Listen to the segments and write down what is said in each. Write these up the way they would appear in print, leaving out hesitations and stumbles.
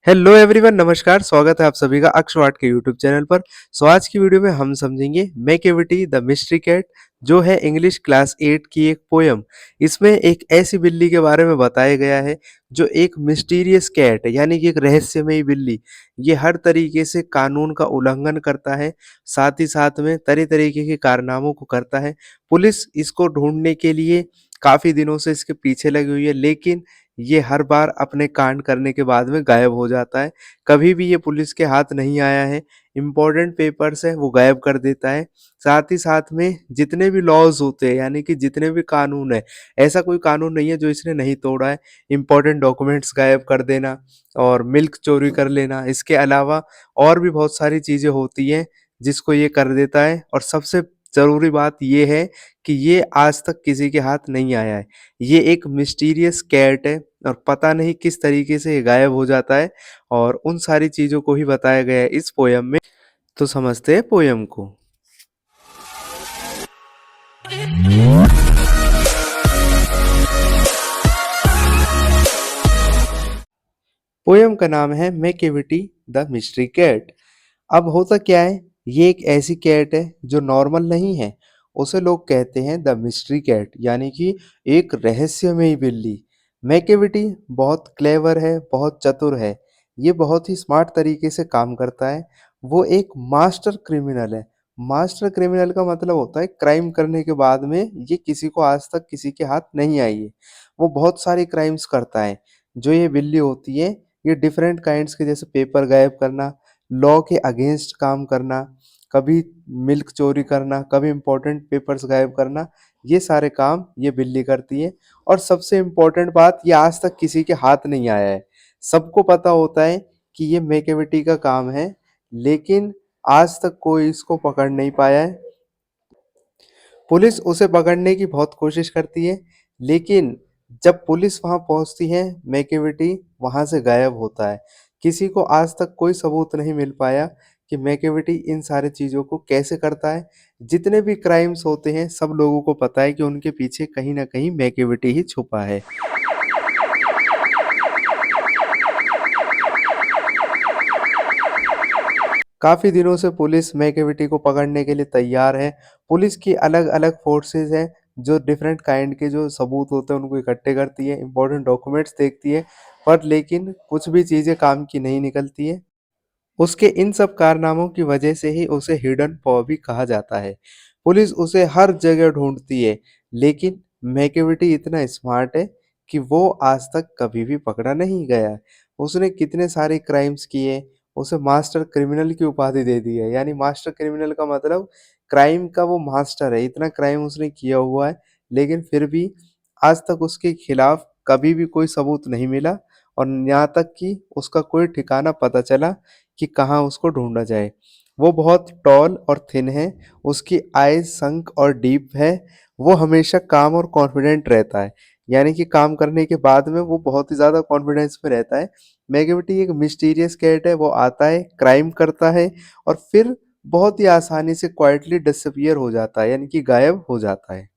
Hello everyone, नमस्कार। स्वागत है आप सभी का अक्षवाट के यूट्यूब चैनल पर। आज की वीडियो में हम समझेंगे मैकेविटी द मिस्ट्री कैट, जो है इंग्लिश क्लास 8 की एक पोयम। इसमें एक ऐसी बिल्ली के बारे में बताया गया है जो एक मिस्टीरियस कैट है, यानी कि एक रहस्यमयी बिल्ली। ये हर तरीके से कानून का उल्लंघन करता है, साथ ही साथ में तरह तरीके के कारनामों को करता है। पुलिस इसको ढूंढने के लिए काफी दिनों से इसके पीछे लगी हुई है, लेकिन ये हर बार अपने कांड करने के बाद में गायब हो जाता है। कभी भी ये पुलिस के हाथ नहीं आया है। इम्पोर्टेंट पेपर्स है वो गायब कर देता है। साथ ही साथ में जितने भी लॉज होते हैं, यानी कि जितने भी कानून है, ऐसा कोई कानून नहीं है जो इसने नहीं तोड़ा है। इम्पोर्टेंट डॉक्यूमेंट्स गायब कर देना और मिल्क चोरी कर लेना, इसके अलावा और भी बहुत सारी चीज़ें होती हैं जिसको ये कर देता है। और सबसे ज़रूरी बात ये है कि ये आज तक किसी के हाथ नहीं आया है। ये एक मिस्टीरियस कैट है और पता नहीं किस तरीके से ये गायब हो जाता है, और उन सारी चीज़ों को ही बताया गया है इस पोयम में। तो समझते हैं पोयम को। पोयम का नाम है मैकेविटी द मिस्ट्री कैट। अब होता क्या है, ये एक ऐसी कैट है जो नॉर्मल नहीं है। उसे लोग कहते हैं द मिस्ट्री कैट, यानी कि एक रहस्यमयी बिल्ली। मैकेविटी बहुत क्लेवर है, बहुत चतुर है। ये बहुत ही स्मार्ट तरीके से काम करता है। वो एक मास्टर क्रिमिनल है। मास्टर क्रिमिनल का मतलब होता है क्राइम करने के बाद में ये किसी को आज तक किसी के हाथ नहीं आई है। वो बहुत सारे क्राइम्स करता है। जो ये बिल्ली होती है, ये डिफरेंट काइंड्स के, जैसे पेपर गायब करना, लॉ के अगेंस्ट काम करना, कभी मिल्क चोरी करना, कभी इम्पोर्टेंट पेपर्स गायब करना, ये सारे काम ये बिल्ली करती है। और सबसे इम्पोर्टेंट बात, ये आज तक किसी के हाथ नहीं आया है। सबको पता होता है कि ये मैकेविटी का काम है, लेकिन आज तक कोई इसको पकड़ नहीं पाया है। पुलिस उसे पकड़ने की बहुत कोशिश करती है, लेकिन जब पुलिस वहां पहुंचती है, मैकेविटी वहां से गायब होता है। किसी को आज तक कोई सबूत नहीं मिल पाया कि मैकेविटी इन सारी चीजों को कैसे करता है। जितने भी क्राइम्स होते हैं, सब लोगों को पता है कि उनके पीछे कहीं ना कहीं मैकेविटी ही छुपा है। काफ़ी दिनों से पुलिस मैकेविटी को पकड़ने के लिए तैयार है। पुलिस की अलग-अलग फोर्सेस हैं, जो डिफरेंट काइंड के जो सबूत होते हैं उनको इकट्ठे करती है, इम्पोर्टेंट डॉक्यूमेंट्स देखती है, पर लेकिन कुछ भी चीज़ें काम की नहीं निकलती है। उसके इन सब कारनामों की वजह से ही उसे हिडन पॉ भी कहा जाता है। पुलिस उसे हर जगह ढूंढती है, लेकिन मैकेविटी इतना स्मार्ट है कि वो आज तक कभी भी पकड़ा नहीं गया है। उसने कितने सारे क्राइम्स किए, उसे मास्टर क्रिमिनल की उपाधि दे दी है। यानी मास्टर क्रिमिनल का मतलब क्राइम का वो मास्टर है, इतना क्राइम उसने किया हुआ है। लेकिन फिर भी आज तक उसके खिलाफ कभी भी कोई सबूत नहीं मिला, और यहाँ तक कि उसका कोई ठिकाना पता चला कि कहाँ उसको ढूंढा जाए। वो बहुत टॉल और थिन है, उसकी आईज संक और डीप है। वो हमेशा काम और कॉन्फिडेंट रहता है, यानी कि काम करने के बाद में वो बहुत ही ज़्यादा कॉन्फिडेंस में रहता है। मैकेविटी एक मिस्टीरियस कैट है, वो आता है, क्राइम करता है, और फिर बहुत ही आसानी से क्वाइटली डिसअपियर हो जाता है, यानी कि गायब हो जाता है।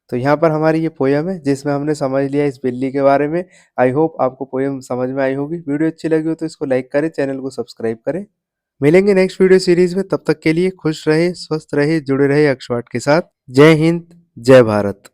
तो यहाँ पर हमारी ये पोयम है जिसमें हमने समझ लिया इस बिल्ली के बारे में। आई होप आपको पोयम समझ में आई होगी। वीडियो अच्छी लगी हो तो इसको लाइक करें, चैनल को सब्सक्राइब करें। मिलेंगे नेक्स्ट वीडियो सीरीज में, तब तक के लिए खुश रहे, स्वस्थ रहे, जुड़े रहे अक्षवाट के साथ। जय हिंद, जय भारत।